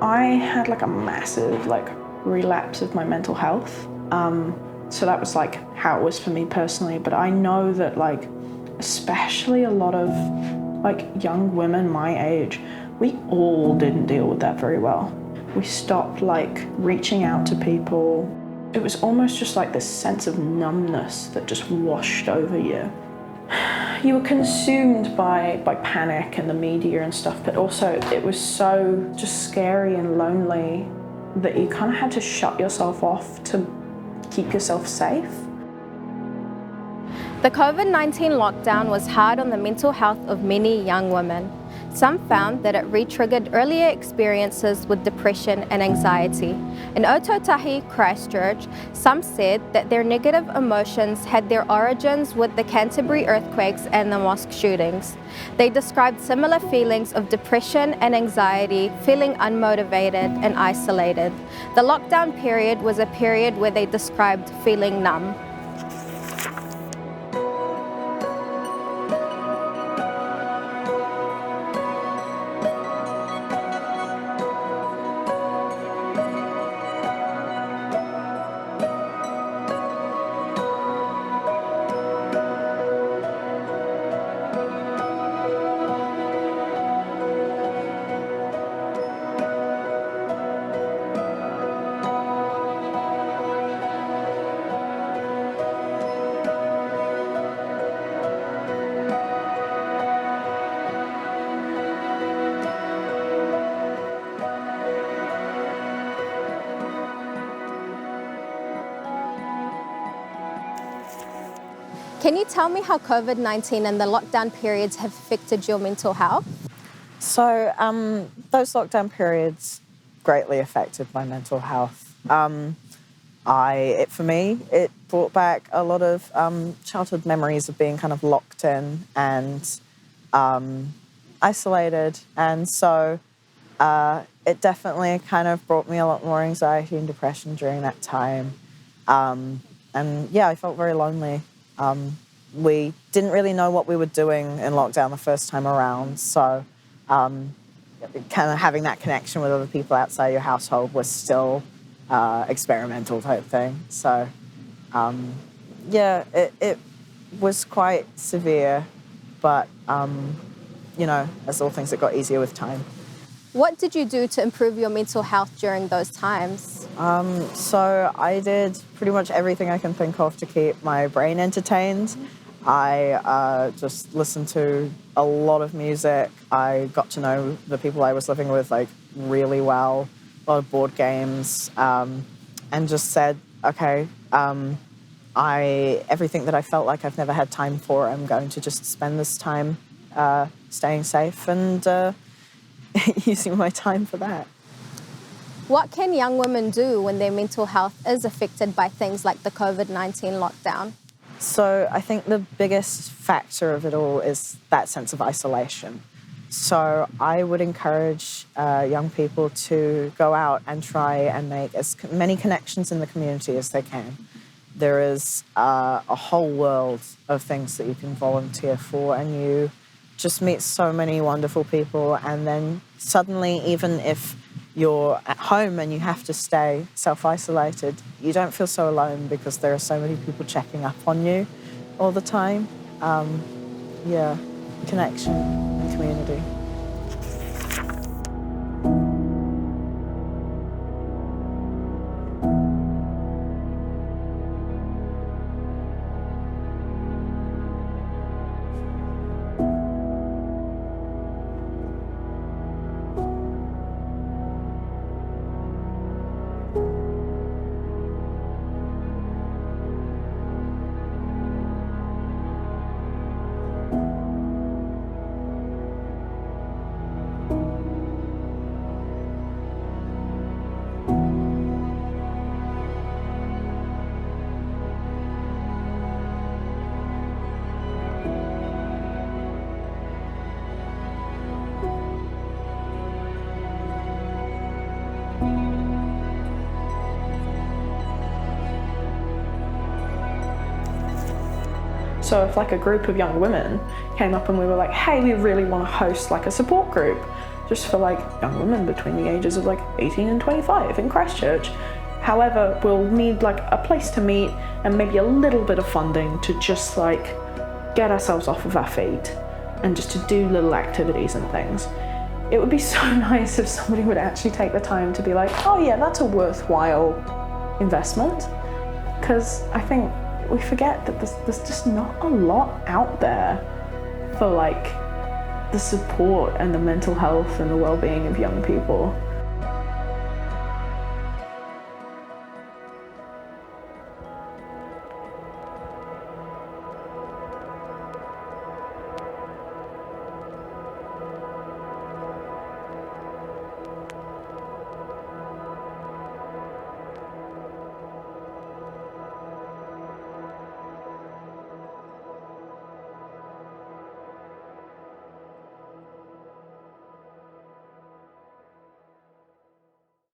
I had like a massive relapse of my mental health. So that was like how it was for me personally. But I know that especially a lot of young women my age, we all didn't deal with that very well. We stopped reaching out to people. It was almost just this sense of numbness that just washed over you. You were consumed by panic and the media and stuff, but also it was so just scary and lonely that you kind of had to shut yourself off to keep yourself safe. The COVID-19 lockdown was hard on the mental health of many young women. Some found that it re-triggered earlier experiences with depression and anxiety. In Ōtautahi Christchurch, some said that their negative emotions had their origins with the Canterbury earthquakes and the mosque shootings. They described similar feelings of depression and anxiety, feeling unmotivated and isolated. The lockdown period was a period where they described feeling numb. Can you tell me how COVID-19 and the lockdown periods have affected your mental health? So those lockdown periods greatly affected my mental health. For me, it brought back a lot of childhood memories of being kind of locked in and isolated. And so it definitely kind of brought me a lot more anxiety and depression during that time. And yeah, I felt very lonely. We didn't really know what we were doing in lockdown the first time around, so kind of having that connection with other people outside your household was still experimental type thing. So yeah, it was quite severe, but as all things, it got easier with time. What did you do to improve your mental health during those times? So I did pretty much everything I can think of to keep my brain entertained. I just listened to a lot of music. I got to know the people I was living with really well, a lot of board games, and just said, okay, everything that I felt like I've never had time for, I'm going to just spend this time staying safe and using my time for that. What can young women do when their mental health is affected by things like the COVID-19 lockdown? So I think the biggest factor of it all is that sense of isolation. So I would encourage young people to go out and try and make as many connections in the community as they can. There is a whole world of things that you can volunteer for, and you just meet so many wonderful people. And then suddenly, even if you're at home and you have to stay self-isolated, you don't feel so alone because there are so many people checking up on you all the time. Yeah, connection and community. So if a group of young women came up and we were like, hey, we really want to host a support group, just for like young women between the ages of like 18 and 25 in Christchurch. However, we'll need like a place to meet and maybe a little bit of funding to just like get ourselves off of our feet and just to do little activities and things. It would be so nice if somebody would actually take the time to be like, oh yeah, that's a worthwhile investment. Because I think we forget that there's just not a lot out there for like the support and the mental health and the well-being of young people.